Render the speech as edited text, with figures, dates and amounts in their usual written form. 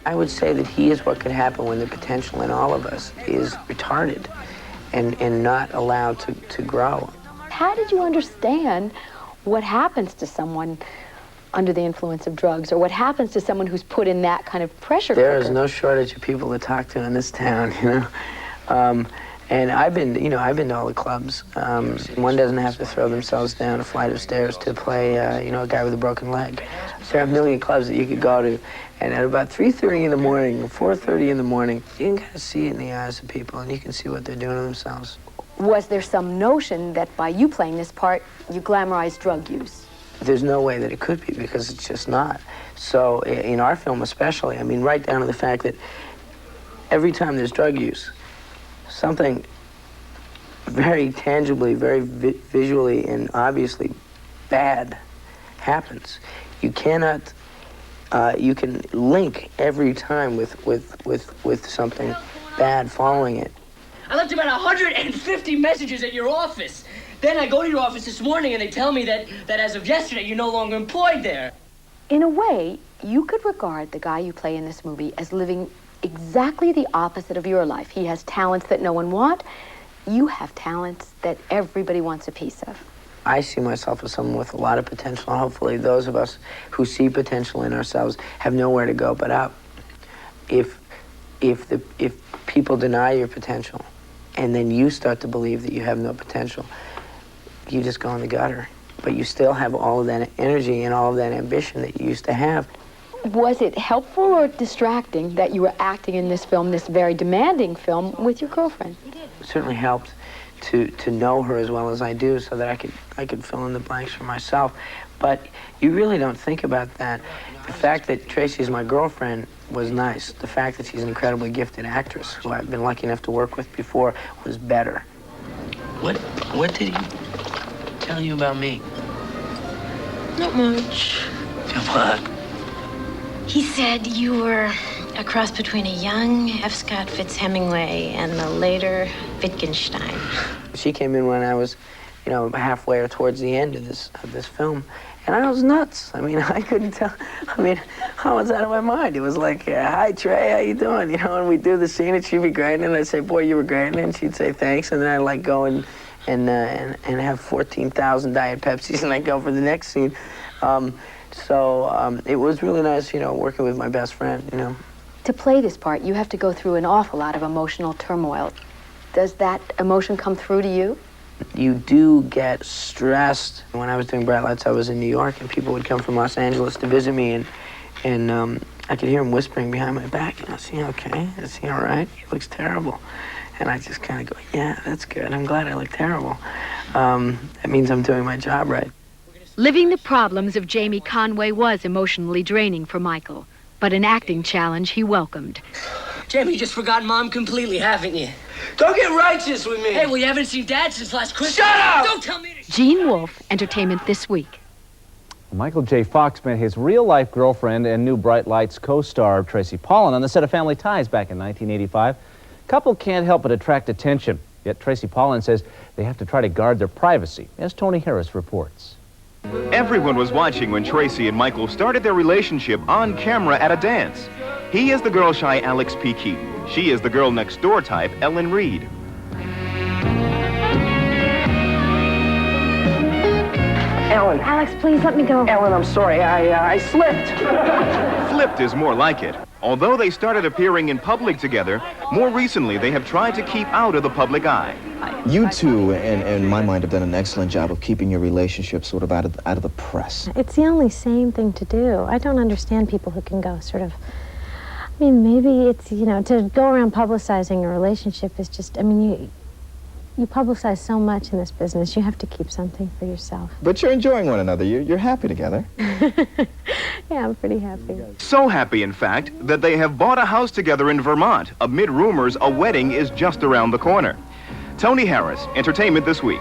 I would say that he is what could happen when the potential in all of us is retarded and not allowed to grow. How did you understand what happens to someone under the influence of drugs, or what happens to someone who's put in that kind of pressure cooker? There is no shortage of people to talk to in this town, you know. And I've been to all the clubs. One doesn't have to throw themselves down a flight of stairs to play, a guy with a broken leg. There are a million clubs that you could go to, and at about 3:30 in the morning, 4:30 in the morning, you can kind of see it in the eyes of people, and you can see what they're doing to themselves. Was there some notion that by you playing this part, you glamorized drug use? There's no way that it could be, because it's just not. So in our film especially, I mean, right down to the fact that every time there's drug use, something very tangibly, very visually and obviously bad happens. You cannot, you can link every time with something bad following it. I left about 150 messages at your office. Then I go to your office this morning and they tell me that as of yesterday, you're no longer employed there. In a way, you could regard the guy you play in this movie as living exactly the opposite of your life. He has talents that no one wants. You have talents that everybody wants a piece of. I see myself as someone with a lot of potential, and hopefully those of us who see potential in ourselves have nowhere to go but up. If people deny your potential, and then you start to believe that you have no potential, you just go in the gutter. But you still have all of that energy and all of that ambition that you used to have. Was it helpful or distracting that you were acting in this film, this very demanding film, with your girlfriend? It certainly helped to know her as well as I do, so that I could fill in the blanks for myself. But you really don't think about that. The fact that Tracy is my girlfriend was nice. The fact that she's an incredibly gifted actress, who I've been lucky enough to work with before, was better. What did he tell you about me? Not much. What? He said you were a cross between a young F. Scott Fitzhemingway and the later Wittgenstein. She came in when I was, halfway or towards the end of this film, and I was nuts. I mean, I couldn't tell. I mean, I was out of my mind. It was like, "Hi, Trey, how you doing?" And we'd do the scene, and she'd be great, and I'd say, "Boy, you were great," and she'd say, "Thanks," and then I'd go and have 14,000 Diet Pepsis, and I'd go for the next scene. So it was really nice, working with my best friend, To play this part, you have to go through an awful lot of emotional turmoil. Does that emotion come through to you? You do get stressed. When I was doing Bright Lights, I was in New York, and people would come from Los Angeles to visit me, and I could hear him whispering behind my back, "Is he okay? Is he all right? He looks terrible." And I just kind of go, "Yeah, that's good. I'm glad I look terrible. That means I'm doing my job right." Living the problems of Jamie Conway was emotionally draining for Michael, but an acting challenge he welcomed. Jamie, you just forgot Mom completely, haven't you? Don't get righteous with me! Hey, well, you haven't seen Dad since last Christmas. Shut up! Don't tell me to... Gene Wolfe, Entertainment This Week. Michael J. Fox met his real-life girlfriend and new Bright Lights co-star Tracy Pollan on the set of Family Ties back in 1985. Couple can't help but attract attention. Yet Tracy Pollan says they have to try to guard their privacy, as Tony Harris reports. Everyone was watching when Tracy and Michael started their relationship on camera at a dance. He is the girl-shy Alex P. Keaton. She is the girl-next-door type, Ellen Reed. Ellen. Alex, please let me go. Ellen, I'm sorry. I slipped. Flipped is more like it. Although they started appearing in public together, more recently they have tried to keep out of the public eye. You two, in my mind, have done an excellent job of keeping your relationship sort of out of the press. It's the only sane thing to do. I don't understand people who can go sort of... I mean, maybe it's, to go around publicizing a relationship is just... I mean, you publicize so much in this business, you have to keep something for yourself. But you're enjoying one another. You're happy together. Yeah, I'm pretty happy. So happy, in fact, that they have bought a house together in Vermont, amid rumors a wedding is just around the corner. Tony Harris, Entertainment This Week.